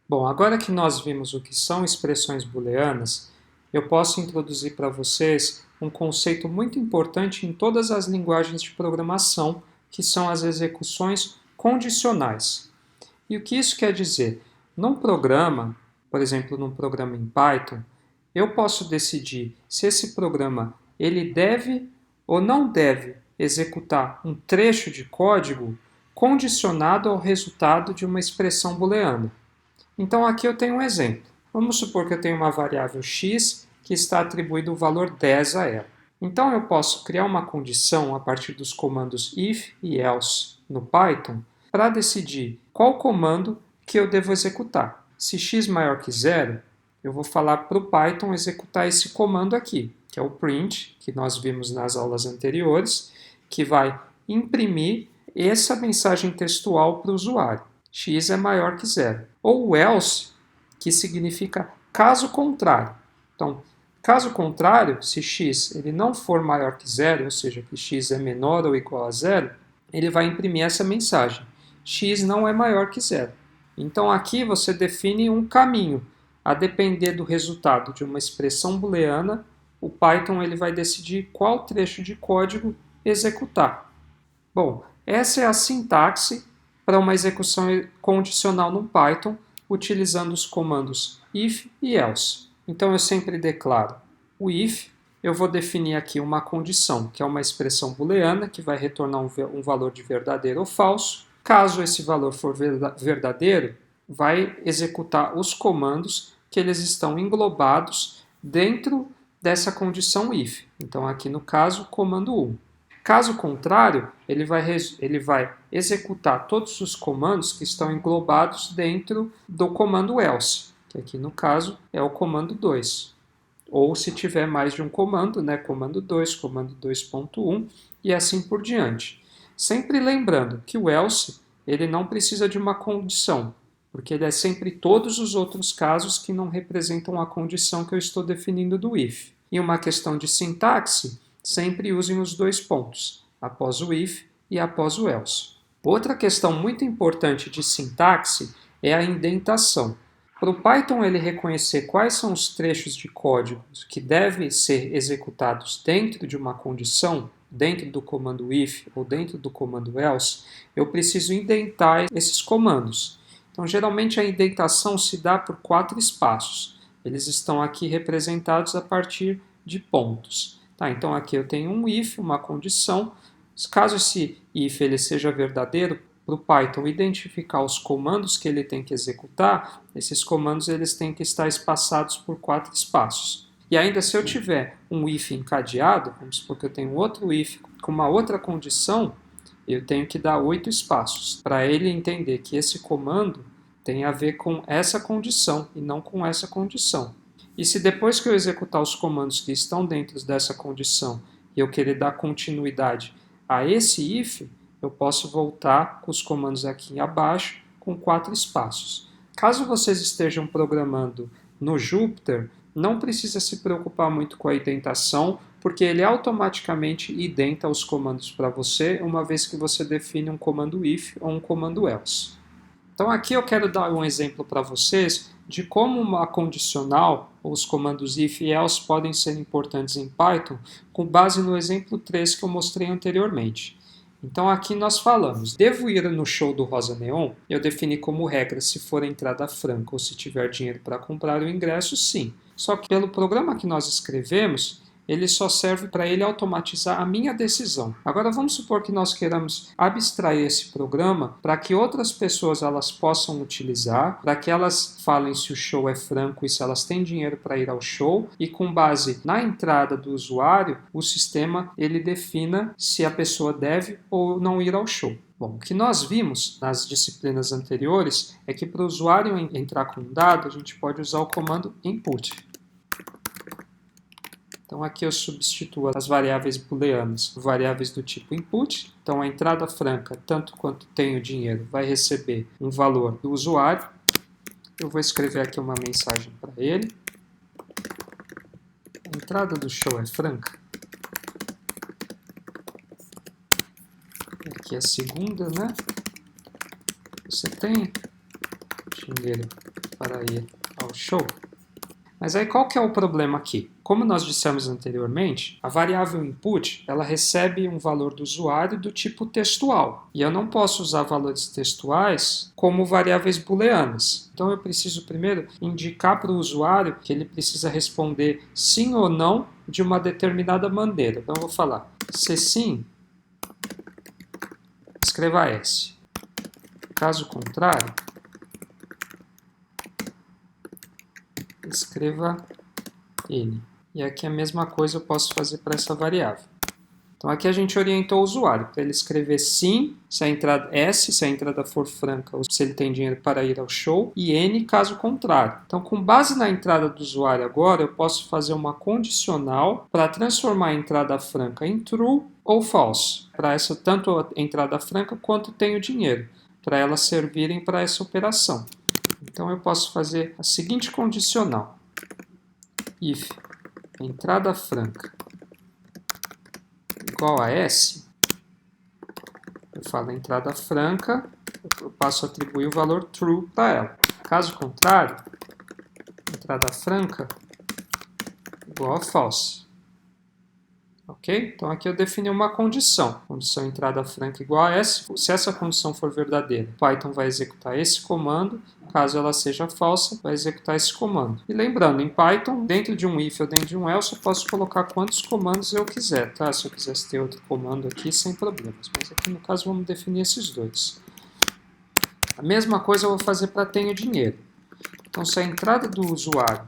Bom, agora que nós vimos o que são expressões booleanas, eu posso introduzir para vocês um conceito muito importante em todas as linguagens de programação, que são as execuções condicionais. E o que isso quer dizer? Num programa, por exemplo, num programa em Python, eu posso decidir se esse programa ele deve ou não deve executar um trecho de código condicionado ao resultado de uma expressão booleana. Então aqui eu tenho um exemplo. Vamos supor que eu tenho uma variável x que está atribuído o valor 10 a ela. Então eu posso criar uma condição a partir dos comandos if e else no Python para decidir qual comando que eu devo executar. Se x maior que zero, eu vou falar para o Python executar esse comando aqui, que é o print, que nós vimos nas aulas anteriores, que vai imprimir essa mensagem textual para o usuário. X é maior que zero. Ou o else, que significa caso contrário. Então, caso contrário, se x ele não for maior que zero, ou seja, que x é menor ou igual a zero, ele vai imprimir essa mensagem. X não é maior que zero. Então aqui você define um caminho. A depender do resultado de uma expressão booleana, o Python ele vai decidir qual trecho de código executar. Bom, essa é a sintaxe para uma execução condicional no Python, utilizando os comandos if e else. Então eu sempre declaro o if, eu vou definir aqui uma condição, que é uma expressão booleana, que vai retornar um valor de verdadeiro ou falso. Caso esse valor for verdadeiro, vai executar os comandos que eles estão englobados dentro dessa condição if. Então aqui no caso, comando 1. Caso contrário, ele vai executar todos os comandos que estão englobados dentro do comando else, que aqui no caso é o comando 2. Ou se tiver mais de um comando, né, comando 2, comando 2.1 e assim por diante. Sempre lembrando que o else ele não precisa de uma condição, porque ele é sempre todos os outros casos que não representam a condição que eu estou definindo do if. E uma questão de sintaxe, sempre usem os dois pontos, após o if e após o else. Outra questão muito importante de sintaxe é a indentação. Para o Python ele reconhecer quais são os trechos de código que devem ser executados dentro de uma condição, dentro do comando if ou dentro do comando else, eu preciso indentar esses comandos. Então, geralmente a indentação se dá por 4 espaços. Eles estão aqui representados a partir de pontos. Tá, então aqui eu tenho um if, uma condição. Caso esse if ele seja verdadeiro, para o Python identificar os comandos que ele tem que executar, esses comandos eles têm que estar espaçados por 4 espaços. E ainda se eu tiver um if encadeado, vamos supor que eu tenho outro if com uma outra condição, eu tenho que dar 8 espaços para ele entender que esse comando tem a ver com essa condição e não com essa condição. E se depois que eu executar os comandos que estão dentro dessa condição e eu querer dar continuidade a esse if, eu posso voltar com os comandos aqui abaixo com 4 espaços. Caso vocês estejam programando no Jupyter, não precisa se preocupar muito com a indentação, porque ele automaticamente indenta os comandos para você, uma vez que você define um comando if ou um comando else. Então aqui eu quero dar um exemplo para vocês de como uma condicional, ou os comandos if e else, podem ser importantes em Python, com base no exemplo 3 que eu mostrei anteriormente. Então aqui nós falamos, devo ir no show do Rosa Neon? Eu defini como regra se for entrada franca ou se tiver dinheiro para comprar o ingresso, sim. Só que pelo programa que nós escrevemos, ele só serve para ele automatizar a minha decisão. Agora vamos supor que nós queiramos abstrair esse programa para que outras pessoas elas possam utilizar, para que elas falem se o show é franco e se elas têm dinheiro para ir ao show, e com base na entrada do usuário, o sistema ele defina se a pessoa deve ou não ir ao show. Bom, o que nós vimos nas disciplinas anteriores é que para o usuário entrar com um dado, a gente pode usar o comando input. Então aqui eu substituo as variáveis booleanas por variáveis do tipo input. Então a entrada franca, tanto quanto tenho dinheiro, vai receber um valor do usuário. Eu vou escrever aqui uma mensagem para ele. A entrada do show é franca. Aqui é a segunda, né? Você tem dinheiro para ir ao show. Mas aí qual que é o problema aqui? Como nós dissemos anteriormente, a variável input ela recebe um valor do usuário do tipo textual. E eu não posso usar valores textuais como variáveis booleanas. Então eu preciso primeiro indicar para o usuário que ele precisa responder sim ou não de uma determinada maneira. Então eu vou falar, se sim, escreva S. Caso contrário, escreva N. E aqui a mesma coisa eu posso fazer para essa variável. Então aqui a gente orientou o usuário para ele escrever sim, se a entrada S, se a entrada for franca, ou se ele tem dinheiro para ir ao show, e N caso contrário. Então com base na entrada do usuário agora, eu posso fazer uma condicional para transformar a entrada franca em true ou false, para essa tanto a entrada franca quanto tenho dinheiro, para elas servirem para essa operação. Então eu posso fazer a seguinte condicional. If entrada franca igual a S, eu falo entrada franca, eu passo a atribuir o valor true para ela. Caso contrário, entrada franca igual a false. Ok? Então aqui eu defini uma condição. Condição entrada franca igual a S. Se essa condição for verdadeira, Python vai executar esse comando. Caso ela seja falsa, vai executar esse comando. E lembrando, em Python, dentro de um if ou dentro de um else, eu posso colocar quantos comandos eu quiser. Tá? Se eu quisesse ter outro comando aqui, sem problemas. Mas aqui no caso vamos definir esses dois. A mesma coisa eu vou fazer para tenho dinheiro. Então se a entrada do usuário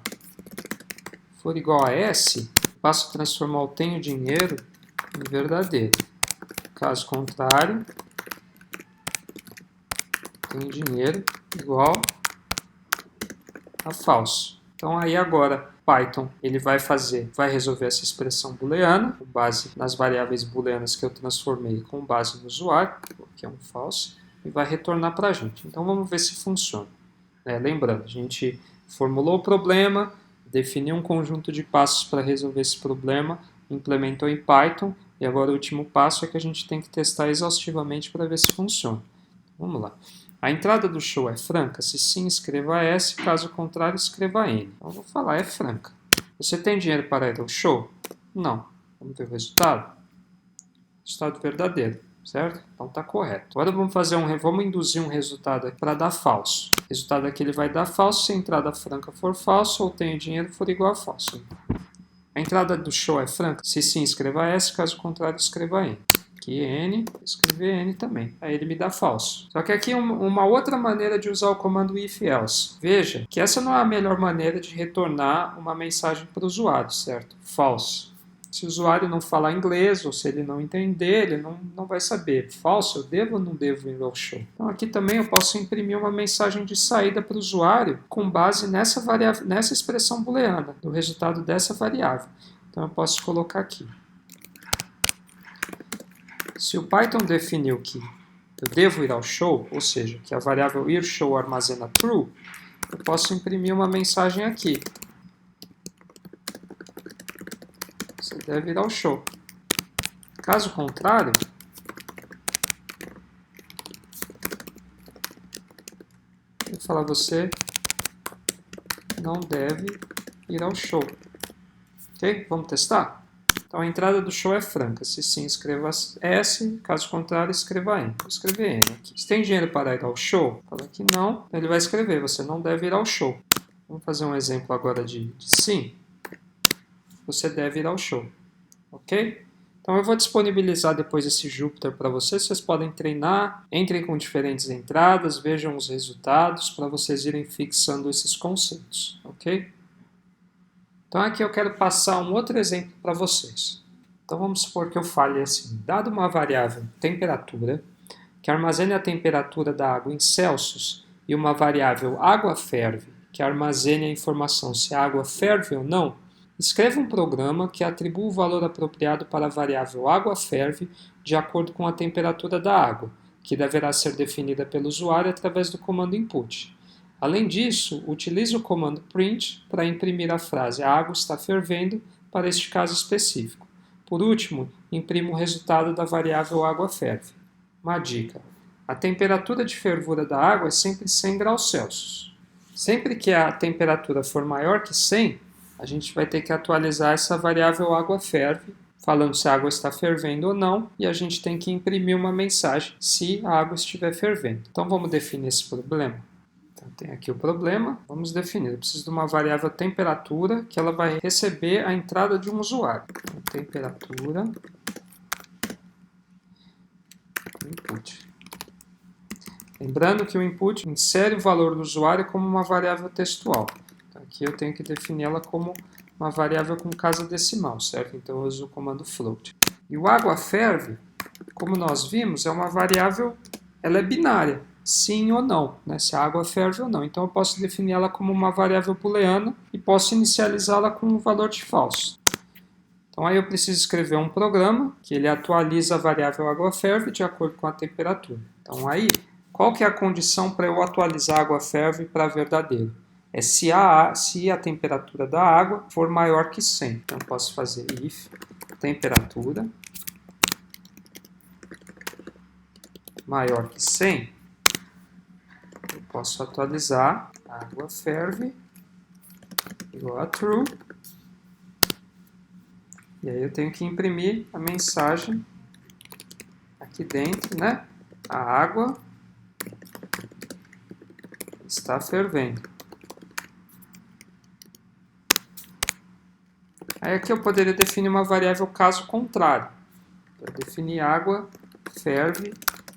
for igual a S, passo a transformar o tenho dinheiro em verdadeiro. Caso contrário, tenho dinheiro igual a falso. Então aí agora Python ele vai resolver essa expressão booleana com base nas variáveis booleanas que eu transformei com base no usuário, que é um false, e vai retornar para a gente. Então vamos ver se funciona. Lembrando, a gente formulou o problema, definiu um conjunto de passos para resolver esse problema, implementou em Python, e agora o último passo é que a gente tem que testar exaustivamente para ver se funciona. Vamos lá. A entrada do show é franca? Se sim, escreva S, caso contrário, escreva N. Então eu vou falar é franca. Você tem dinheiro para ir ao show? Não. Vamos ver o resultado? Resultado verdadeiro, certo? Então está correto. Agora vamos induzir um resultado aqui para dar falso. O resultado aqui ele vai dar falso se a entrada franca for falsa ou tenho dinheiro for igual a falso. A entrada do show é franca? Se sim, escreva S, caso contrário, escreva N. Aqui N, escrever N também. Aí ele me dá falso. Só que aqui uma outra maneira de usar o comando if-else. Veja que essa não é a melhor maneira de retornar uma mensagem para o usuário, certo? False. Se o usuário não falar inglês ou se ele não entender, ele não vai saber. Falso, eu devo ou não devo ir ao show? Então aqui também eu posso imprimir uma mensagem de saída para o usuário com base nessa expressão booleana, do resultado dessa variável. Então eu posso colocar aqui. Se o Python definiu que eu devo ir ao show, ou seja, que a variável irShow armazena true, eu posso imprimir uma mensagem aqui. Você deve ir ao show. Caso contrário, eu vou falar você não deve ir ao show. Ok? Vamos testar? Então a entrada do show é franca. Se sim, escreva S. Caso contrário, escreva N. Vou escrever N aqui. Se tem dinheiro para ir ao show? Fala que não. Ele vai escrever, você não deve ir ao show. Vamos fazer um exemplo agora de sim. Você deve ir ao show. Ok? Então eu vou disponibilizar depois esse Jupyter para vocês. Vocês podem treinar, entrem com diferentes entradas, vejam os resultados para vocês irem fixando esses conceitos. Ok? Então aqui eu quero passar um outro exemplo para vocês. Então vamos supor que eu fale assim, dado uma variável temperatura, que armazene a temperatura da água em Celsius, e uma variável água ferve, que armazene a informação se a água ferve ou não, escreva um programa que atribua o valor apropriado para a variável água ferve de acordo com a temperatura da água, que deverá ser definida pelo usuário através do comando input. Além disso, utilize o comando print para imprimir a frase a água está fervendo para este caso específico. Por último, imprima o resultado da variável água ferve. Uma dica: a temperatura de fervura da água é sempre 100 graus Celsius. Sempre que a temperatura for maior que 100, a gente vai ter que atualizar essa variável água ferve, falando se a água está fervendo ou não, e a gente tem que imprimir uma mensagem se a água estiver fervendo. Então vamos definir esse problema. Então tem aqui o problema, vamos definir. Eu preciso de uma variável temperatura que ela vai receber a entrada de um usuário. Então, temperatura input. Lembrando que o input insere o valor do usuário como uma variável textual. Então, aqui eu tenho que definir ela como uma variável com casa decimal, certo? Então eu uso o comando float. E o água ferve, como nós vimos, é uma variável, ela é binária, sim ou não, né? Se a água ferve ou não. Então eu posso definir ela como uma variável booleana e posso inicializá-la com um valor de false. Então aí eu preciso escrever um programa que ele atualiza a variável água ferve de acordo com a temperatura. Então aí, qual que é a condição para eu atualizar a água ferve para verdadeiro? É se a temperatura da água for maior que 100. Então eu posso fazer if temperatura maior que 100. Eu posso atualizar água ferve igual a true. E aí eu tenho que imprimir a mensagem aqui dentro, né? A água está fervendo. Aí aqui eu poderia definir uma variável caso contrário. Eu definir água ferve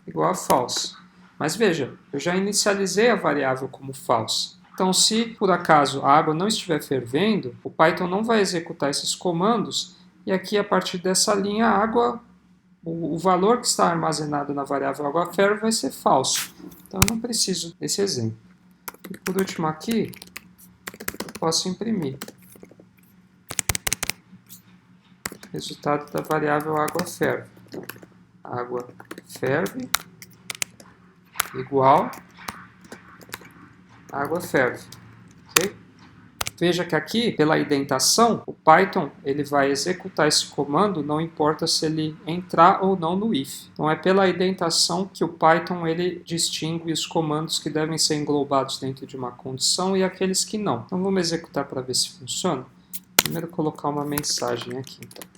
igual a false. Mas veja, eu já inicializei a variável como false. Então, se por acaso a água não estiver fervendo, o Python não vai executar esses comandos e aqui a partir dessa linha a água, o valor que está armazenado na variável água ferve vai ser falso. Então eu não preciso desse exemplo. E por último aqui, eu posso imprimir resultado da variável água ferve. Então, água ferve igual água ferve. Okay? Veja que aqui, pela indentação, o Python ele vai executar esse comando, não importa se ele entrar ou não no if. Então é pela indentação que o Python ele distingue os comandos que devem ser englobados dentro de uma condição e aqueles que não. Então vamos executar para ver se funciona. Primeiro colocar uma mensagem aqui. Então.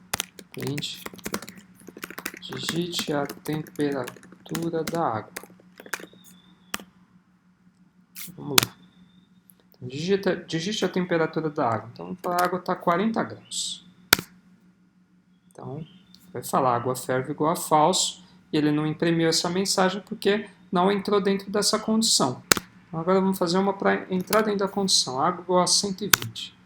Digite a temperatura da água. Vamos lá. Então, digite a temperatura da água. Então a água está 40 graus. Então vai falar água ferve igual a falso. E ele não imprimiu essa mensagem porque não entrou dentro dessa condição. Então, agora vamos fazer uma para entrar dentro da condição. Água igual a 120.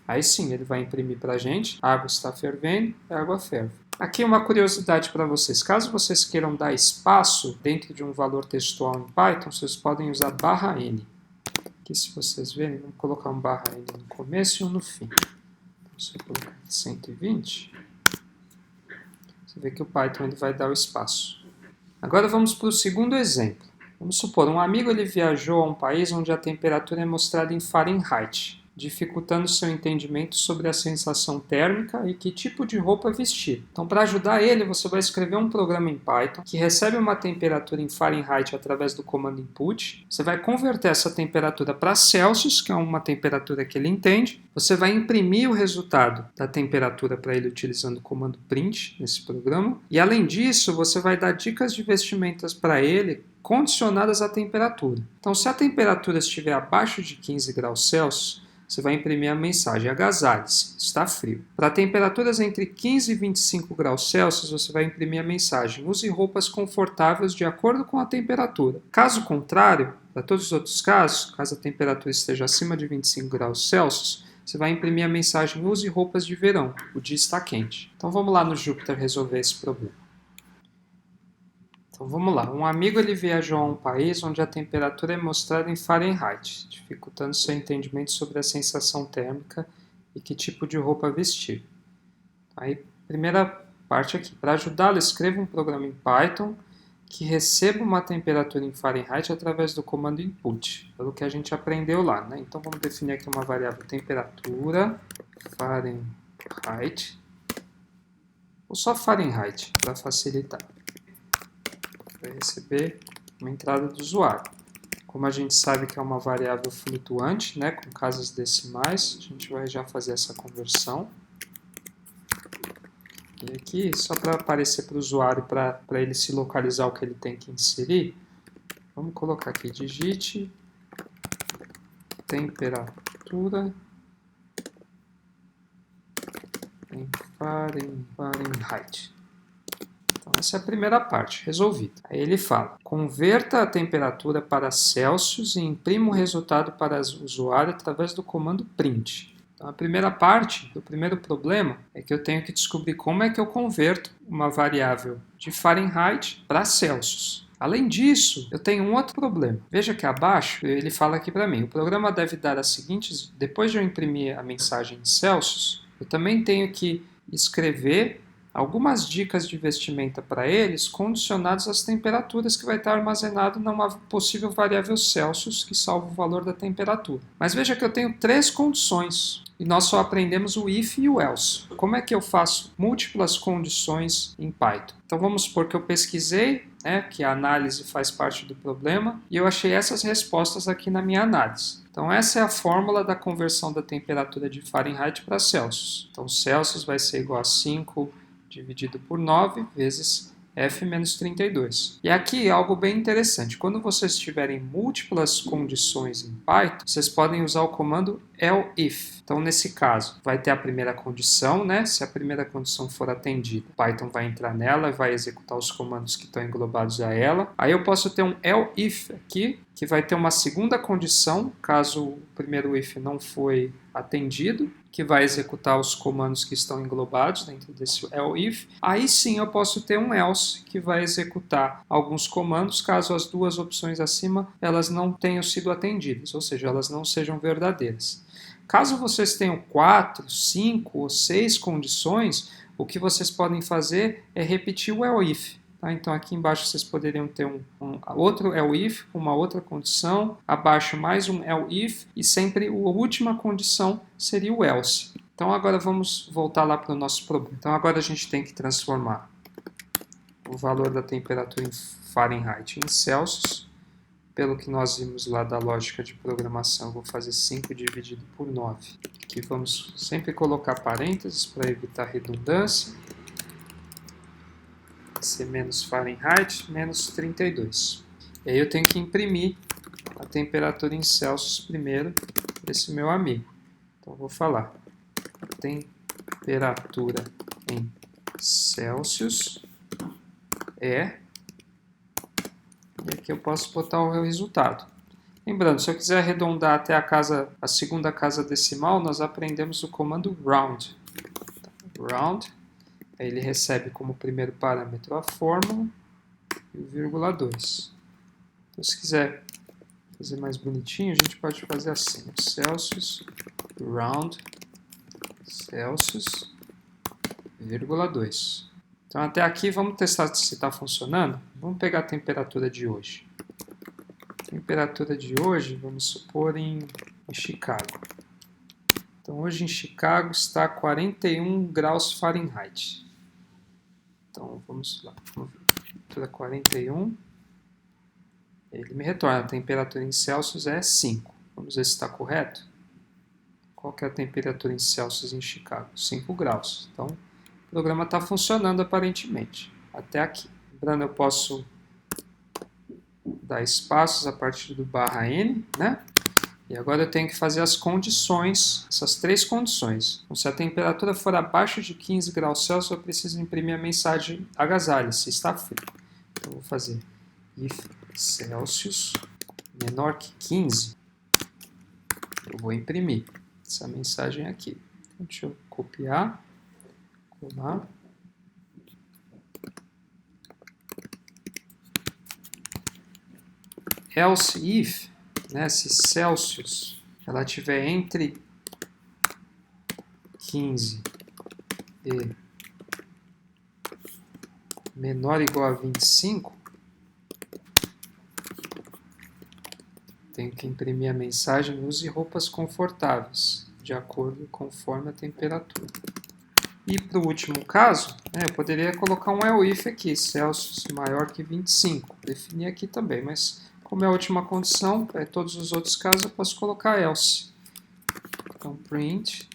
Aí sim, ele vai imprimir para a gente, a água está fervendo, a água ferve. Aqui uma curiosidade para vocês, caso vocês queiram dar espaço dentro de um valor textual em Python, vocês podem usar /n. Aqui se vocês verem, vamos colocar um /n no começo e um no fim. Então, se eu colocar aqui 120, você vê que o Python ele vai dar o espaço. Agora vamos para o segundo exemplo. Vamos supor, um amigo ele viajou a um país onde a temperatura é mostrada em Fahrenheit, dificultando seu entendimento sobre a sensação térmica e que tipo de roupa vestir. Então, para ajudar ele, você vai escrever um programa em Python que recebe uma temperatura em Fahrenheit através do comando input. Você vai converter essa temperatura para Celsius, que é uma temperatura que ele entende. Você vai imprimir o resultado da temperatura para ele utilizando o comando print nesse programa. E, além disso, você vai dar dicas de vestimentas para ele condicionadas à temperatura. Então, se a temperatura estiver abaixo de 15 graus Celsius, você vai imprimir a mensagem agasalhe-se, está frio. Para temperaturas entre 15 e 25 graus Celsius, você vai imprimir a mensagem use roupas confortáveis de acordo com a temperatura. Caso contrário, para todos os outros casos, caso a temperatura esteja acima de 25 graus Celsius, você vai imprimir a mensagem use roupas de verão, o dia está quente. Então vamos lá no Jupyter resolver esse problema. Então vamos lá, um amigo ele viajou a um país onde a temperatura é mostrada em Fahrenheit, dificultando seu entendimento sobre a sensação térmica e que tipo de roupa vestir. Aí, primeira parte aqui, para ajudá-lo, escreva um programa em Python que receba uma temperatura em Fahrenheit através do comando input, pelo que a gente aprendeu lá, né? Então vamos definir aqui uma variável temperatura, Fahrenheit, ou só Fahrenheit, para facilitar. Vai receber uma entrada do usuário. Como a gente sabe que é uma variável flutuante, né, com casas decimais, a gente vai já fazer essa conversão. E aqui, só para aparecer para o usuário, para ele se localizar o que ele tem que inserir, vamos colocar aqui, digite temperatura em Fahrenheit. Então, essa é a primeira parte, resolvida. Aí ele fala, converta a temperatura para Celsius e imprima o resultado para o usuário através do comando print. Então, a primeira parte, o primeiro problema, é que eu tenho que descobrir como é que eu converto uma variável de Fahrenheit para Celsius. Além disso, eu tenho um outro problema. Veja que abaixo ele fala aqui para mim, o programa deve dar as seguintes, depois de eu imprimir a mensagem em Celsius, eu também tenho que escrever algumas dicas de vestimenta para eles condicionadas às temperaturas que vai estar armazenado numa possível variável Celsius que salva o valor da temperatura. Mas veja que eu tenho 3 condições e nós só aprendemos o if e o else. Como é que eu faço múltiplas condições em Python? Então vamos supor que eu pesquisei, que a análise faz parte do problema, e eu achei essas respostas aqui na minha análise. Então essa é a fórmula da conversão da temperatura de Fahrenheit para Celsius. Então Celsius vai ser igual a 5 dividido por 9 vezes F menos 32. E aqui algo bem interessante. Quando vocês tiverem múltiplas condições em Python, vocês podem usar o comando elif. Então, nesse caso, vai ter a primeira condição, né? Se a primeira condição for atendida, o Python vai entrar nela e vai executar os comandos que estão englobados a ela. Aí eu posso ter um elif aqui, que vai ter uma segunda condição, caso o primeiro if não foi atendido, que vai executar os comandos que estão englobados dentro desse elif. Aí sim eu posso ter um else, que vai executar alguns comandos, caso as duas opções acima elas não tenham sido atendidas, ou seja, elas não sejam verdadeiras. Caso vocês tenham 4, 5 ou 6 condições, o que vocês podem fazer é repetir o elif. Tá? Então aqui embaixo vocês poderiam ter outro elif, uma outra condição, abaixo mais um elif e sempre a última condição seria o else. Então agora vamos voltar lá para o nosso problema. Então agora a gente tem que transformar o valor da temperatura em Fahrenheit em Celsius. Pelo que nós vimos lá da lógica de programação, eu vou fazer 5 dividido por 9. Aqui vamos sempre colocar parênteses para evitar redundância. Vai ser menos Fahrenheit, menos 32. E aí eu tenho que imprimir a temperatura em Celsius primeiro para esse meu amigo. Então eu vou falar temperatura em Celsius é... E aqui eu posso botar o resultado. Lembrando, se eu quiser arredondar até a segunda casa decimal, nós aprendemos o comando round. Então, round, aí ele recebe como primeiro parâmetro a fórmula e o vírgula 2. Então, se quiser fazer mais bonitinho, a gente pode fazer assim, Celsius, round, Celsius, vírgula 2. Então até aqui vamos testar se está funcionando. Vamos pegar a temperatura de hoje. Temperatura de hoje, vamos supor em Chicago. Então hoje em Chicago está 41 graus Fahrenheit. Então vamos lá, temperatura 41. Ele me retorna, a temperatura em Celsius é 5. Vamos ver se está correto. Qual que é a temperatura em Celsius em Chicago? 5 graus. Então o programa está funcionando aparentemente, até aqui. Lembrando, eu posso dar espaços a partir do /n, né? E agora eu tenho que fazer as condições, essas 3 condições. Então, se a temperatura for abaixo de 15 graus Celsius, eu preciso imprimir a mensagem agasalhe-se, está frio. Então, eu vou fazer if Celsius menor que 15, eu vou imprimir essa mensagem aqui. Então, deixa eu copiar. Lá. Else if, né, se Celsius ela estiver entre 15 e menor ou igual a 25, tenho que imprimir a mensagem use roupas confortáveis, de acordo conforme a temperatura. E para o último caso, eu poderia colocar um elif aqui, Celsius maior que 25. Definir aqui também, mas Como é a última condição, para todos os outros casos eu posso colocar else. Então, print.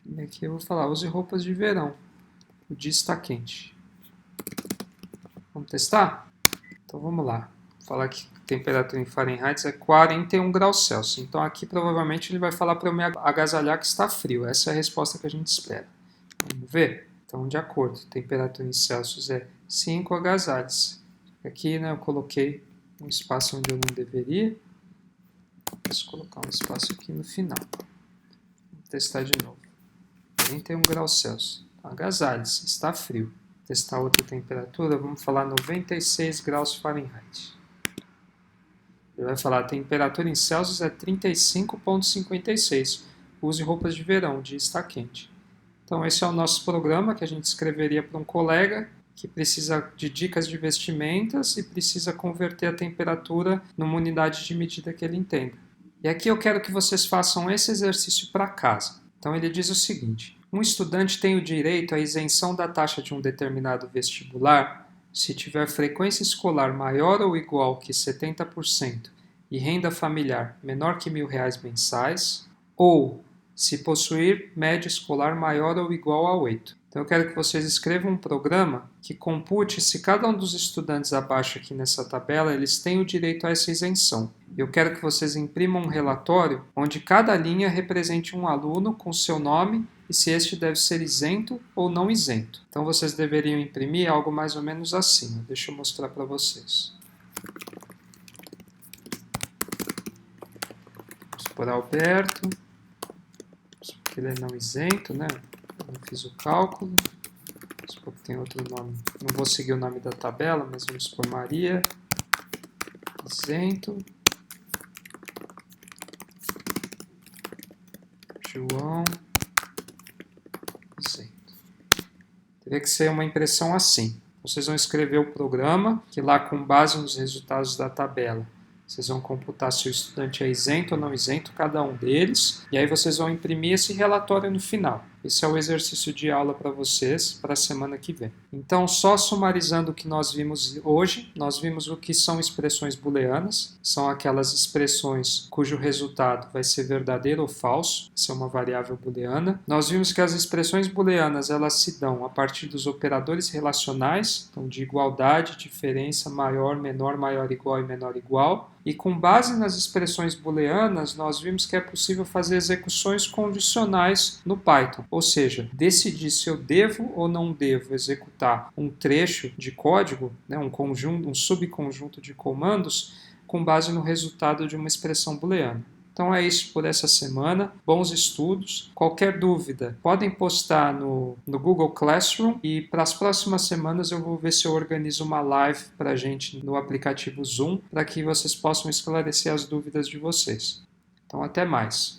E aqui eu vou falar, use roupas de verão. O dia está quente. Vamos testar? Então vamos lá. Vou falar que a temperatura em Fahrenheit é 41 graus Celsius. Então aqui provavelmente ele vai falar para eu me agasalhar que está frio. Essa é a resposta que a gente espera. Vamos ver? Então, de acordo, temperatura em Celsius é 5 agasalhos. Aqui, né, eu coloquei um espaço onde eu não deveria. Posso colocar um espaço aqui no final. Vamos testar de novo. 41 graus Celsius. Agasalhos, está frio. Testar outra temperatura, vamos falar 96 graus Fahrenheit. Ele vai falar, a temperatura em Celsius é 35,56. Use roupas de verão, o dia está quente. Então esse é o nosso programa que a gente escreveria para um colega que precisa de dicas de vestimentas e precisa converter a temperatura numa unidade de medida que ele entenda. E aqui eu quero que vocês façam esse exercício para casa. Então ele diz o seguinte, um estudante tem o direito à isenção da taxa de um determinado vestibular se tiver frequência escolar maior ou igual que 70% e renda familiar menor que R$ 1.000 mensais, ou se possuir média escolar maior ou igual a 8. Então eu quero que vocês escrevam um programa que compute se cada um dos estudantes abaixo aqui nessa tabela, eles têm o direito a essa isenção. Eu quero que vocês imprimam um relatório onde cada linha represente um aluno com seu nome e se este deve ser isento ou não isento. Então vocês deveriam imprimir algo mais ou menos assim. Deixa eu mostrar para vocês. Vamos por Alberto. Porque ele é não isento, né? Eu não fiz o cálculo. Vamos supor que tem outro nome. Não vou seguir o nome da tabela, mas vamos por Maria. Isento. João. Isento. Teria que ser uma impressão assim. Vocês vão escrever o programa, que lá com base nos resultados da tabela, vocês vão computar se o estudante é isento ou não isento, cada um deles, e aí vocês vão imprimir esse relatório no final. Esse é o exercício de aula para vocês, para a semana que vem. Então, só sumarizando o que nós vimos hoje, nós vimos o que são expressões booleanas, são aquelas expressões cujo resultado vai ser verdadeiro ou falso, isso é uma variável booleana. Nós vimos que as expressões booleanas, elas se dão a partir dos operadores relacionais, então de igualdade, diferença, maior, menor, maior, igual e menor, igual. E com base nas expressões booleanas, nós vimos que é possível fazer execuções condicionais no Python. Ou seja, decidir se eu devo ou não devo executar um trecho de código, né, um subconjunto de comandos, com base no resultado de uma expressão booleana. Então é isso por essa semana. Bons estudos. Qualquer dúvida, podem postar no Google Classroom e para as próximas semanas eu vou ver se eu organizo uma live para a gente no aplicativo Zoom para que vocês possam esclarecer as dúvidas de vocês. Então até mais.